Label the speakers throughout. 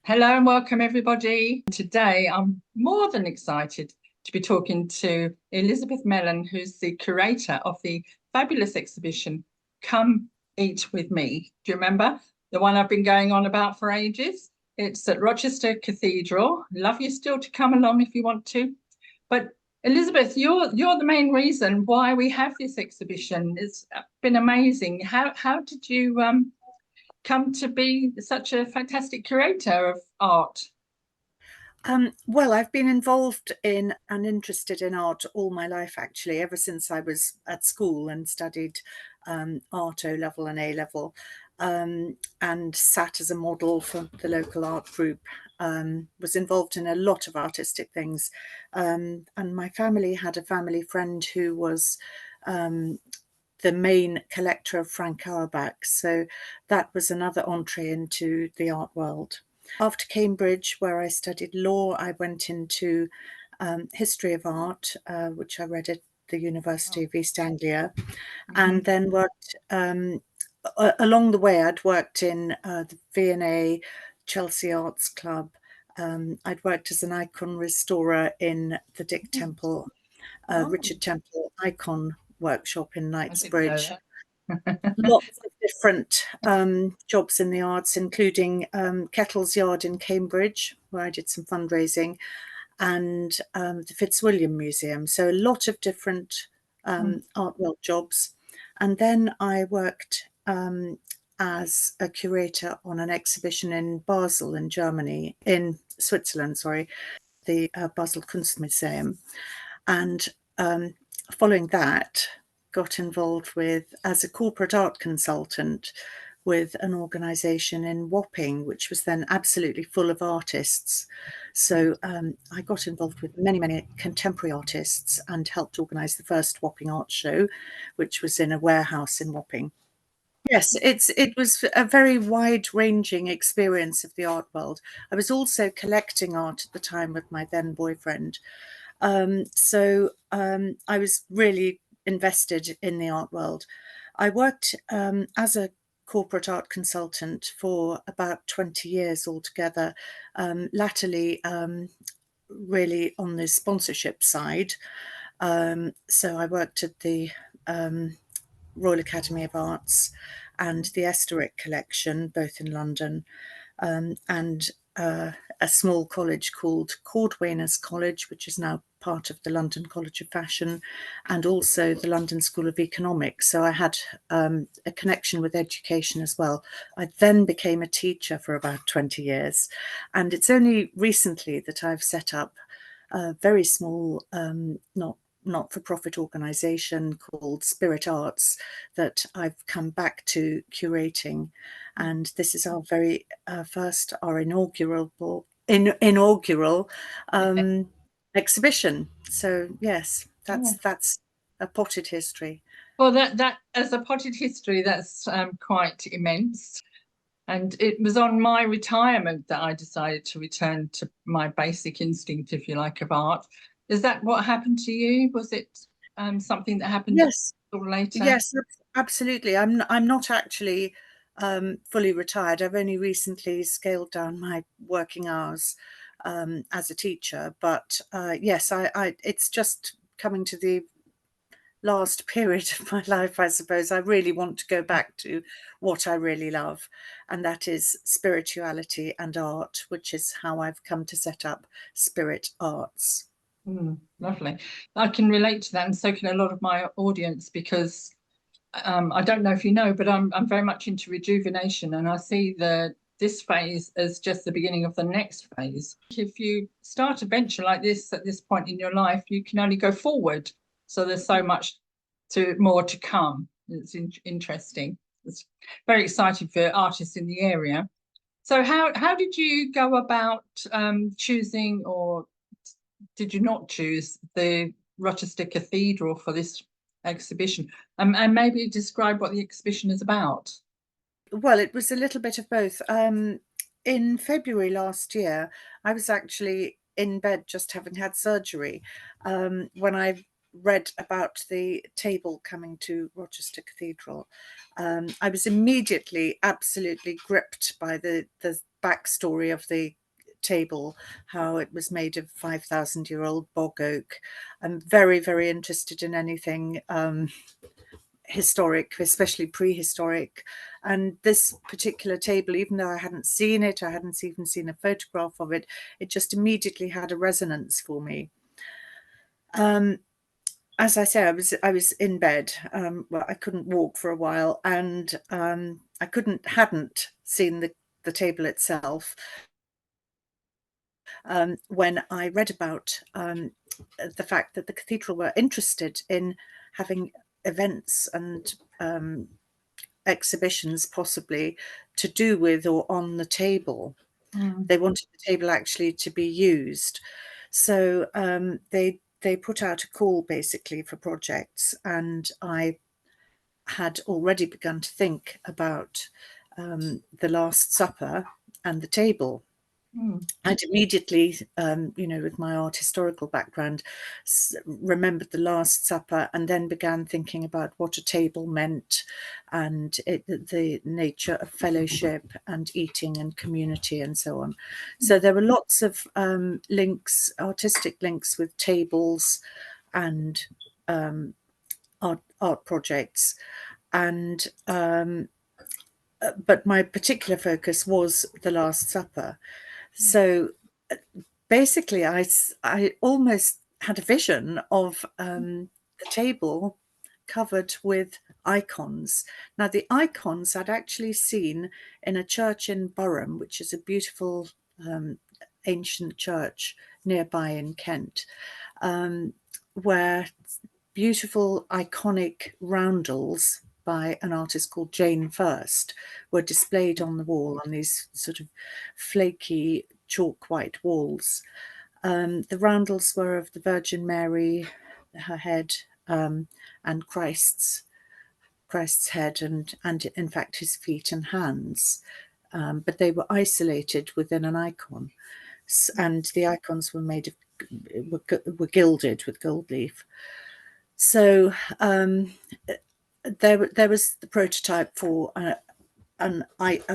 Speaker 1: Hello and welcome everybody. Today I'm more than excited to be talking to Elizabeth Mellen, who's the curator of the fabulous exhibition Come Eat With Me. Do you remember? The one I've been going on about for ages. It's at Rochester Cathedral. Love you still to come along if you want to. But Elizabeth, you're the main reason why we have this exhibition. It's been amazing. How did you come to be such a fantastic curator of art?
Speaker 2: Well, I've been involved in and interested in art all my life, actually, ever since I was at school and studied art O-level and A-level, and sat as a model for the local art group, was involved in a lot of artistic things. And my family had a family friend who was the main collector of Frank Auerbach. So that was another entree into the art world. After Cambridge, where I studied law, I went into history of art, which I read at the University of East Anglia, and then worked along the way. I'd worked in the V&A, Chelsea Arts Club. I'd worked as an icon restorer in the Dick Temple, Richard Temple icon workshop in Knightsbridge. Lots of different jobs in the arts, including Kettle's Yard in Cambridge, where I did some fundraising, and the Fitzwilliam Museum. So a lot of different art world jobs. And then I worked as a curator on an exhibition in Basel in Germany, in Switzerland, sorry, the Basel Kunstmuseum. And following that, got involved with as a corporate art consultant with an organisation in Wapping, which was then absolutely full of artists. So I got involved with many contemporary artists and helped organise the first Wapping Art Show, which was in a warehouse in Wapping. Yes, it was a very wide-ranging experience of the art world. I was also collecting art at the time with my then boyfriend. So I was really invested in the art world. I worked as a corporate art consultant for about 20 years altogether, latterly really on the sponsorship side. So I worked at the Royal Academy of Arts and the Esterick Collection, both in London, and a small college called Cordwainers College, which is now part of the London College of Fashion, and also the London School of Economics. So I had a connection with education as well. I then became a teacher for about 20 years, and it's only recently that I've set up a very small, not-for-profit organisation called Spirit Arts that I've come back to curating, and this is our very first, our inaugural exhibition. So yes, that's a potted history.
Speaker 1: Well, that as a potted history, that's quite immense. And it was on my retirement that I decided to return to my basic instinct, if you like, of art. Is that what happened to you? Was it something that happened
Speaker 2: Yes,
Speaker 1: later?
Speaker 2: yes, absolutely. I'm not actually fully retired. I've only recently scaled down my working hours as a teacher, but yes, it's just coming to the last period of my life, I suppose. I really want to go back to what I really love, and that is spirituality and art, which is how I've come to set up Spirit Arts.
Speaker 1: Lovely. I can relate to that, and so can a lot of my audience, because I don't know if you know, but I'm very much into rejuvenation, and I see this phase as just the beginning of the next phase. If you start a venture like this at this point in your life, you can only go forward. So there's so much more to come. It's interesting. It's very exciting for artists in the area. So how did you go about choosing, or did you not choose the Rochester Cathedral for this exhibition? And maybe describe what the exhibition is about.
Speaker 2: Well, it was a little bit of both. In February last year, I was actually in bed just having had surgery when I read about the table coming to Rochester Cathedral. I was immediately absolutely gripped by the backstory of the table, how it was made of 5,000-year-old bog oak. I'm very, very interested in anything historic, especially prehistoric. And this particular table, even though I hadn't seen it, I hadn't even seen a photograph of it, it just immediately had a resonance for me. As I say, I was in bed. Well, I couldn't walk for a while, and I hadn't seen the table itself. When I read about the fact that the cathedral were interested in having events and exhibitions possibly to do with or on the table. They wanted the table actually to be used. So they put out a call basically for projects, and I had already begun to think about the Last Supper and the table. I'd immediately, with my art historical background, remembered the Last Supper, and then began thinking about what a table meant, and the nature of fellowship and eating and community and so on. So there were lots of links, artistic links with tables and art projects, and but my particular focus was the Last Supper. So basically, I almost had a vision of the table covered with icons. Now, the icons I'd actually seen in a church in Burham, which is a beautiful ancient church nearby in Kent, where beautiful iconic roundels by an artist called Jane First were displayed on the wall on these sort of flaky chalk white walls. The roundels were of the Virgin Mary, her head, and Christ's head, and in fact his feet and hands, but they were isolated within an icon, and the icons were made of were gilded with gold leaf. So there was the prototype for a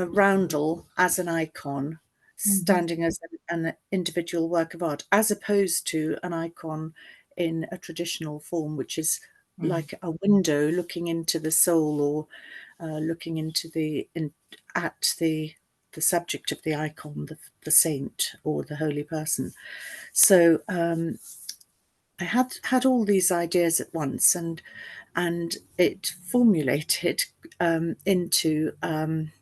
Speaker 2: roundel as an icon, standing as an individual work of art, as opposed to an icon in a traditional form, which is like a window looking into the soul, or looking into at the subject of the icon, the saint or the holy person. So I had all these ideas at once, and it formulated into an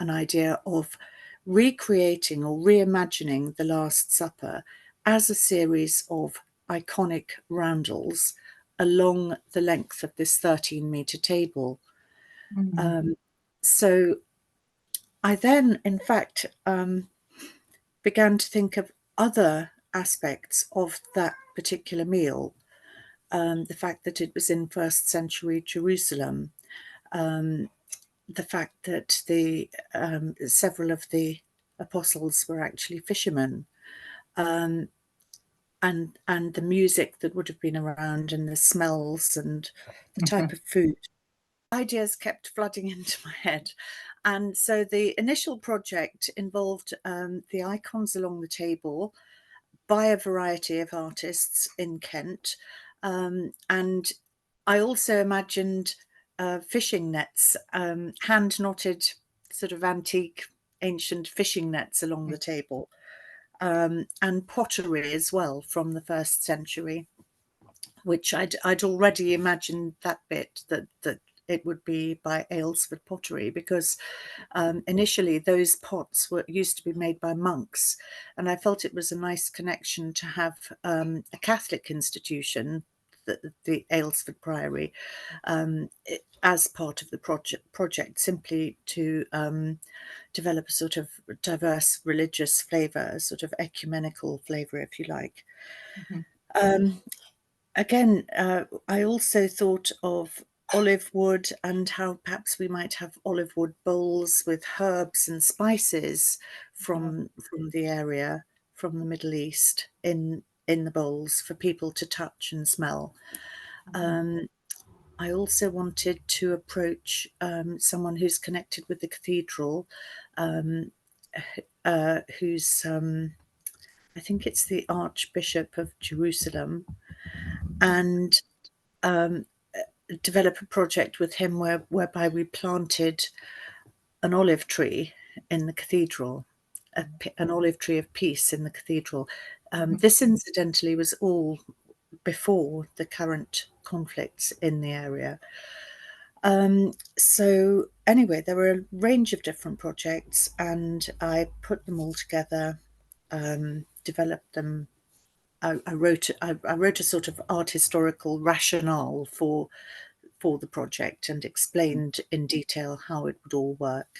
Speaker 2: idea of recreating or reimagining the Last Supper as a series of iconic roundels along the length of this 13-meter table. So I then, in fact, began to think of other aspects of that particular meal. The fact that it was in first century Jerusalem, the fact that several of the apostles were actually fishermen, and the music that would have been around, and the smells, and the type of food. Ideas kept flooding into my head. And so the initial project involved the icons along the table by a variety of artists in Kent. And I also imagined fishing nets, hand knotted, sort of antique, ancient fishing nets along the table, and pottery as well from the first century, which I'd already imagined that bit, that it would be by Aylesford pottery, because initially those pots used to be made by monks, and I felt it was a nice connection to have a Catholic institution, the Aylesford Priory, as part of the project, simply to develop a sort of diverse religious flavour, a sort of ecumenical flavour, if you like. Again, I also thought of olive wood, and how perhaps we might have olive wood bowls with herbs and spices from the area, from the Middle East, in the bowls for people to touch and smell. I also wanted to approach someone who's connected with the cathedral, who's I think it's the Archbishop of Jerusalem, and develop a project with him whereby we planted an olive tree in the cathedral, an olive tree of peace in the cathedral. This incidentally was all before the current conflicts in the area. So anyway, there were a range of different projects, and I put them all together, developed them. I wrote a sort of art historical rationale for the project and explained in detail how it would all work,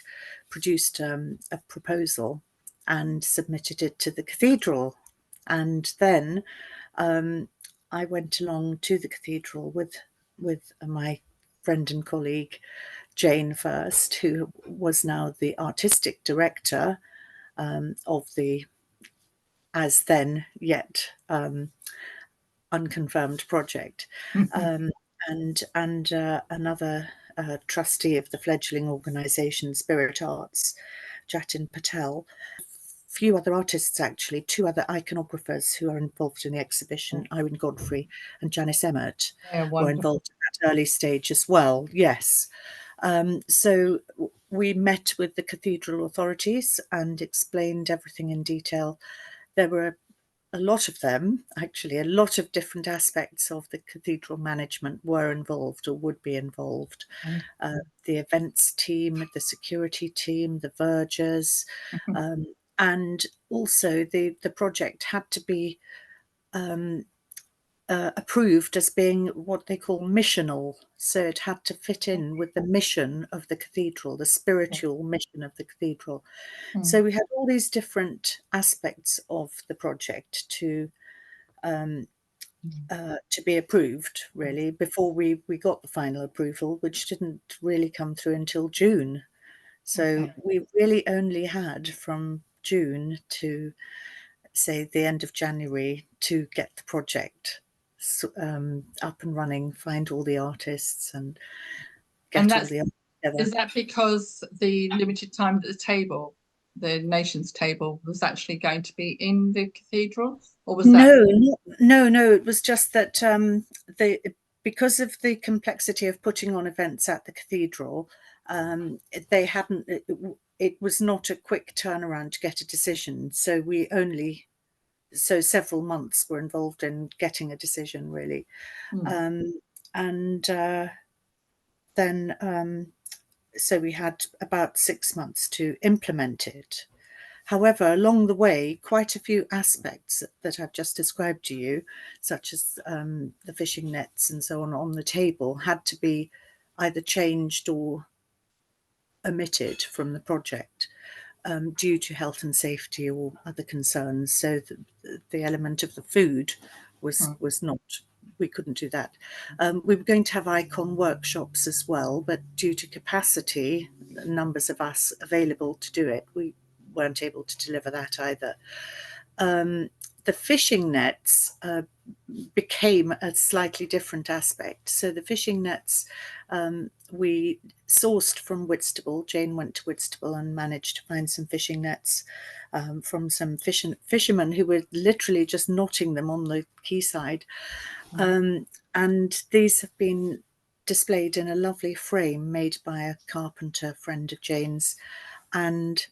Speaker 2: produced a proposal and submitted it to the cathedral. And then I went along to the cathedral with my friend and colleague Jane first, who was now the artistic director of the as then yet unconfirmed project, and another trustee of the fledgling organisation Spirit Arts, Jatin Patel. Few other artists, actually, two other iconographers who are involved in the exhibition, Irene Godfrey and Janice Emmett, were involved at that early stage as well. Yes. So we met with the cathedral authorities and explained everything in detail. There were a lot of them, actually, a lot of different aspects of the cathedral management were involved or would be involved. The events team, the security team, the vergers, and also the project had to be approved as being what they call missional. So it had to fit in with the mission of the cathedral, the spiritual mission of the cathedral. So we had all these different aspects of the project to be approved, really, before we got the final approval, which didn't really come through until June. So we really only had from June to, say, the end of January to get the project up and running, find all the artists and get all the art together.
Speaker 1: Is that because the limited time at the table, the nations table, was actually going to be in the cathedral, or was
Speaker 2: no, it was just that because of the complexity of putting on events at the cathedral, they hadn't. It was not a quick turnaround to get a decision. So several months were involved in getting a decision, really. So we had about 6 months to implement it. However, along the way, quite a few aspects that I've just described to you, such as the fishing nets and so on the table, had to be either changed or omitted from the project due to health and safety or other concerns. So the element of the food was not, we couldn't do that. We were going to have icon workshops as well, but due to capacity, numbers of us available to do it, we weren't able to deliver that either. The fishing nets became a slightly different aspect. So the fishing nets we sourced from Whitstable. Jane went to Whitstable and managed to find some fishing nets from some fishermen who were literally just knotting them on the quayside. And these have been displayed in a lovely frame made by a carpenter friend of Jane's, and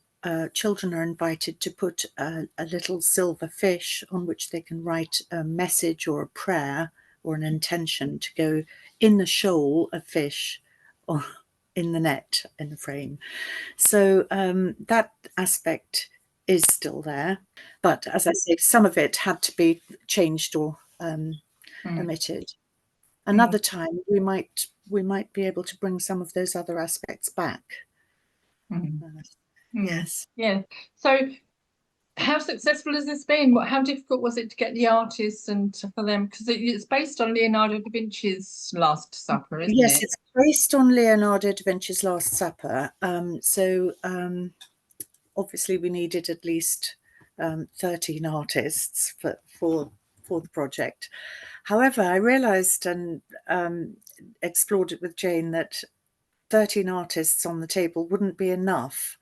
Speaker 2: children are invited to put a little silver fish on which they can write a message or a prayer or an intention to go in the shoal of fish or in the net in the frame. So that aspect is still there, but as I say, some of it had to be changed or omitted. Another time we might be able to bring some of those other aspects back. Yes.
Speaker 1: Yeah. So how successful has this been? How difficult was it to get the artists and for them? Because it's based on Leonardo da Vinci's Last Supper, isn't it?
Speaker 2: Yes, it's based on Leonardo da Vinci's Last Supper. Obviously we needed at least 13 artists for the project. However, I realised and explored it with Jane that 13 artists on the table wouldn't be enough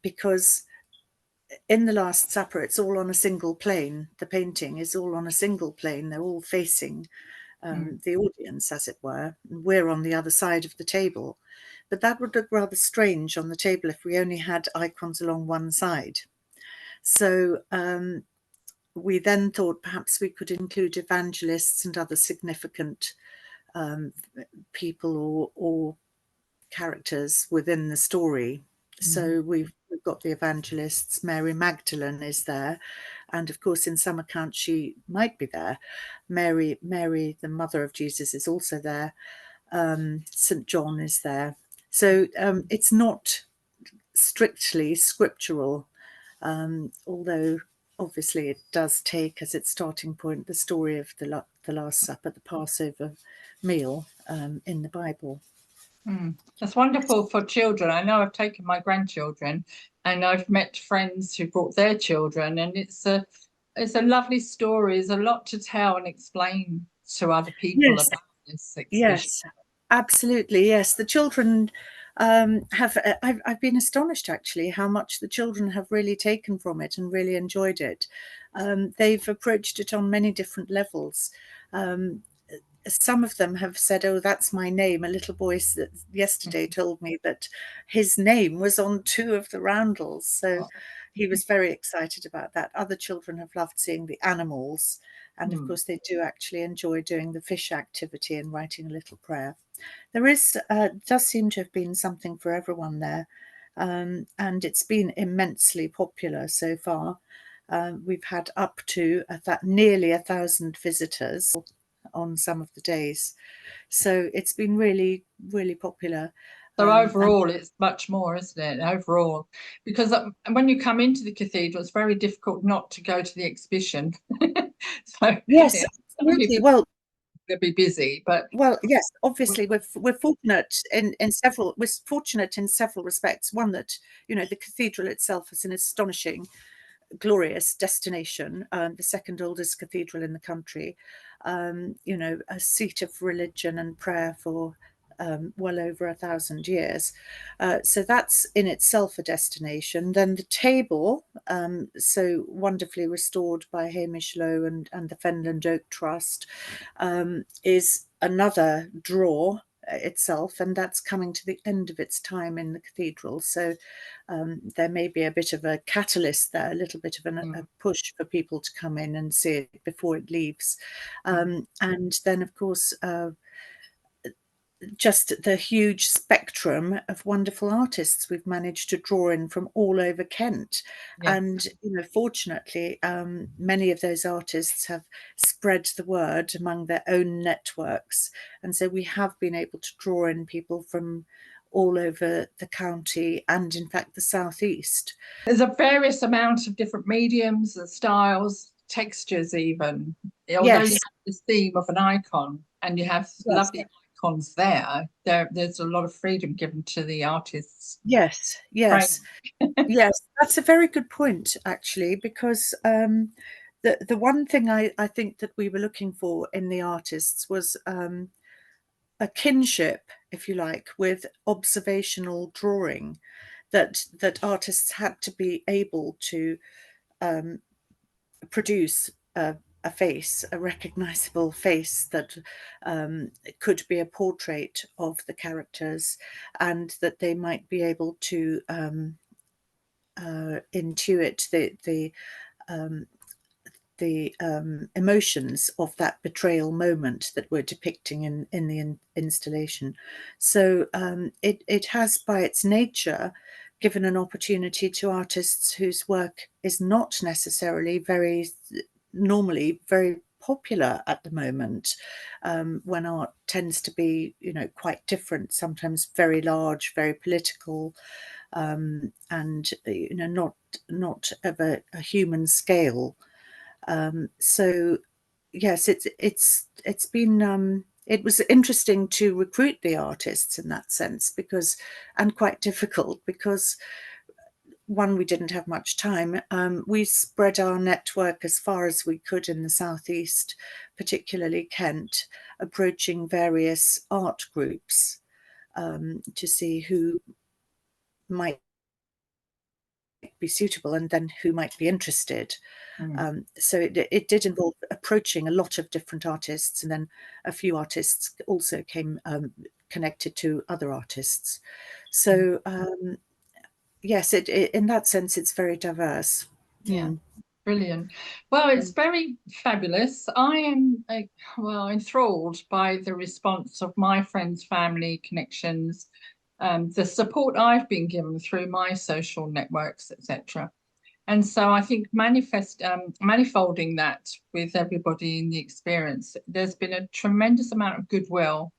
Speaker 2: because in the Last Supper, it's all on a single plane. The painting is all on a single plane. They're all facing the audience, as it were. And we're on the other side of the table. But that would look rather strange on the table if we only had icons along one side. So we then thought perhaps we could include evangelists and other significant people or characters within the story. So we've got the evangelists. Mary Magdalene is there, and of course in some accounts she might be there. Mary, the mother of Jesus, is also there. St. John is there. So it's not strictly scriptural, although obviously it does take as its starting point the story of the Last Supper, the Passover meal in the Bible.
Speaker 1: That's wonderful for children. I know I've taken my grandchildren, and I've met friends who brought their children, and it's a lovely story. There's a lot to tell and explain to other people
Speaker 2: Yes.
Speaker 1: about this exhibition.
Speaker 2: Yes, absolutely. Yes, the children have. I've been astonished actually how much the children have really taken from it and really enjoyed it. They've approached it on many different levels. Some of them have said, "Oh, that's my name." A little boy yesterday told me that his name was on 2 of the roundels, so he was very excited about that. Other children have loved seeing the animals, and of course they do actually enjoy doing the fish activity and writing a little prayer. There does seem to have been something for everyone there, and it's been immensely popular so far. We've had up to nearly 1,000 visitors on some of the days, so it's been really, really popular.
Speaker 1: So overall, it's much more, isn't it? Overall, because when you come into the cathedral, it's very difficult not to go to the exhibition. So
Speaker 2: yes, absolutely. Well,
Speaker 1: they'll be busy, but
Speaker 2: yes, obviously we're fortunate in several respects. One, that the cathedral itself is an astonishing, glorious destination, the second oldest cathedral in the country, a seat of religion and prayer for well over 1,000 years. So that's in itself a destination. Then the table, so wonderfully restored by Hamish Lowe and the Fenland Oak Trust, is another draw itself, and that's coming to the end of its time in the cathedral. So there may be a bit of a catalyst there, a little bit of a push for people to come in and see it before it leaves. And then, of course, just the huge spectrum of wonderful artists we've managed to draw in from all over Kent. And fortunately many of those artists have spread the word among their own networks, and so we have been able to draw in people from all over the county and in fact the southeast.
Speaker 1: There's a various amount of different mediums and styles, textures even. Although you have this theme of an icon and you have lovely icons there's a lot of freedom given to the artists.
Speaker 2: Yes. Yes, that's a very good point actually, because the one thing I think that we were looking for in the artists was a kinship, if you like, with observational drawing, that artists had to be able to produce a face, a recognizable face that could be a portrait of the characters, and that they might be able to intuit the emotions of that betrayal moment that we're depicting in the installation. So it has, by its nature, given an opportunity to artists whose work is not necessarily normally very popular at the moment, when art tends to be, quite different, sometimes very large, very political, and not of a human scale. So yes, it's been it was interesting to recruit the artists in that sense, and quite difficult, because one, we didn't have much time. We spread our network as far as we could in the southeast, particularly Kent, approaching various art groups to see who might be suitable and then who might be interested. So it did involve approaching a lot of different artists, and then a few artists also came connected to other artists. So yes, in that sense, it's very diverse.
Speaker 1: Yeah, brilliant. Well, it's very fabulous. I am, well, enthralled by the response of my friends, family, connections, the support I've been given through my social networks, etc. And so I think manifolding that with everybody in the experience, there's been a tremendous amount of goodwill,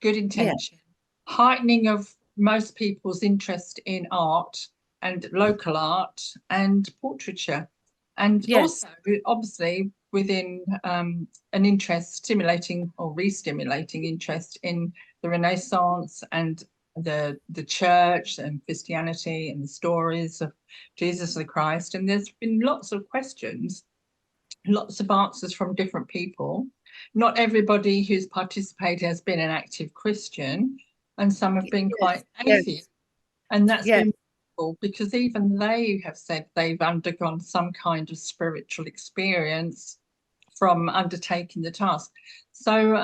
Speaker 1: good intention, heightening of most people's interest in art and local art and portraiture. And also, obviously, within an interest stimulating or re-stimulating interest in the Renaissance and the church and Christianity and the stories of Jesus the Christ. And there's been lots of questions, lots of answers from different people. Not everybody who's participated has been an active Christian, and some have been quite atheist. And that's been wonderful, because even they have said they've undergone some kind of spiritual experience from undertaking the task. So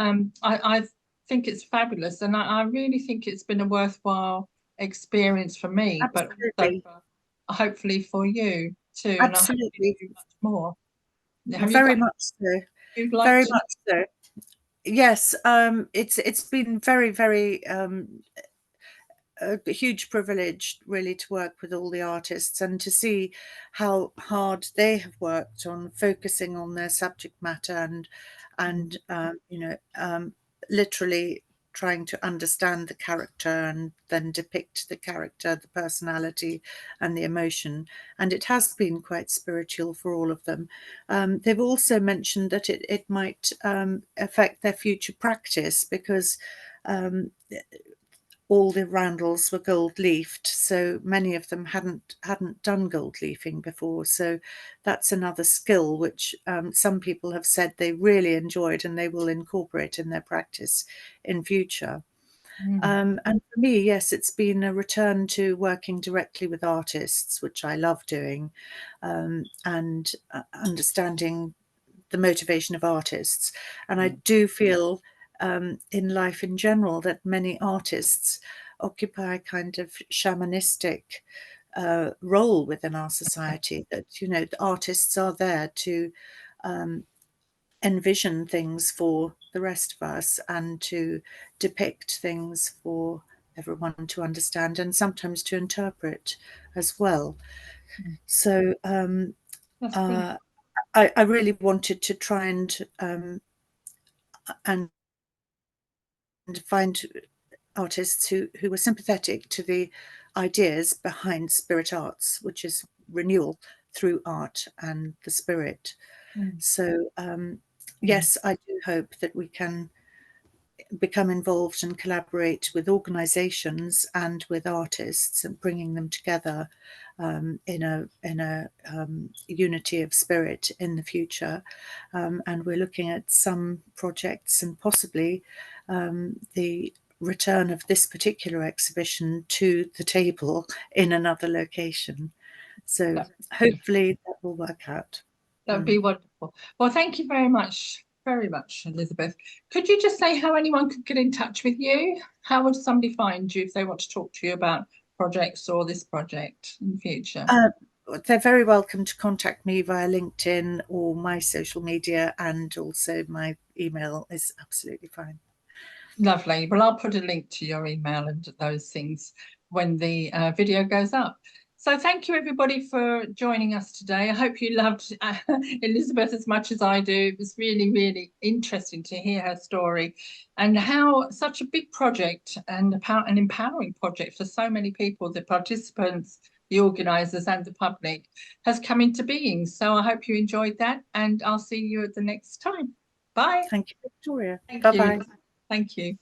Speaker 1: I think it's fabulous, and I really think it's been a worthwhile experience for me,
Speaker 2: Absolutely.
Speaker 1: but also hopefully for you too.
Speaker 2: Absolutely.
Speaker 1: And I hope you do much more.
Speaker 2: Very much so. Very much so. Yes, it's been very, very a huge privilege really to work with all the artists and to see how hard they have worked on focusing on their subject matter and you know, literally trying to understand the character and then depict the character, the personality and the emotion. And it has been quite spiritual for all of them. They've also mentioned that it might affect their future practice, because all the roundels were gold leafed, so many of them hadn't done gold leafing before. So that's another skill which some people have said they really enjoyed and they will incorporate in their practice in future. And for me, yes, it's been a return to working directly with artists, which I love doing, and understanding the motivation of artists. And I do feel in life in general that many artists occupy a kind of shamanistic role within our society, that, you know, the artists are there to envision things for the rest of us and to depict things for everyone to understand and sometimes to interpret as well. So I really wanted to try and find artists who were sympathetic to the ideas behind spirit arts, which is renewal through art and the spirit. So yes, I do hope that we can become involved and collaborate with organizations and with artists and bringing them together in a unity of spirit in the future. And we're looking at some projects and possibly the return of this particular exhibition to the table in another location. So hopefully that will work out.
Speaker 1: That would be wonderful. Well, thank you very much, Elizabeth. Could you just say how anyone could get in touch with you? How would somebody find you if they want to talk to you about projects or this project in the future?
Speaker 2: They're very welcome to contact me via LinkedIn or my social media, and also my email is absolutely fine.
Speaker 1: Lovely. Well, I'll put a link to your email and those things when the video goes up. So thank you, everybody, for joining us today. I hope you loved Elizabeth as much as I do. It was really, really interesting to hear her story and how such a big project and an empowering project for so many people, the participants, the organisers and the public, has come into being. So I hope you enjoyed that, and I'll see you at the next time. Bye.
Speaker 2: Thank you, Victoria.
Speaker 1: Thank
Speaker 2: Bye-bye.
Speaker 1: you. Thank you.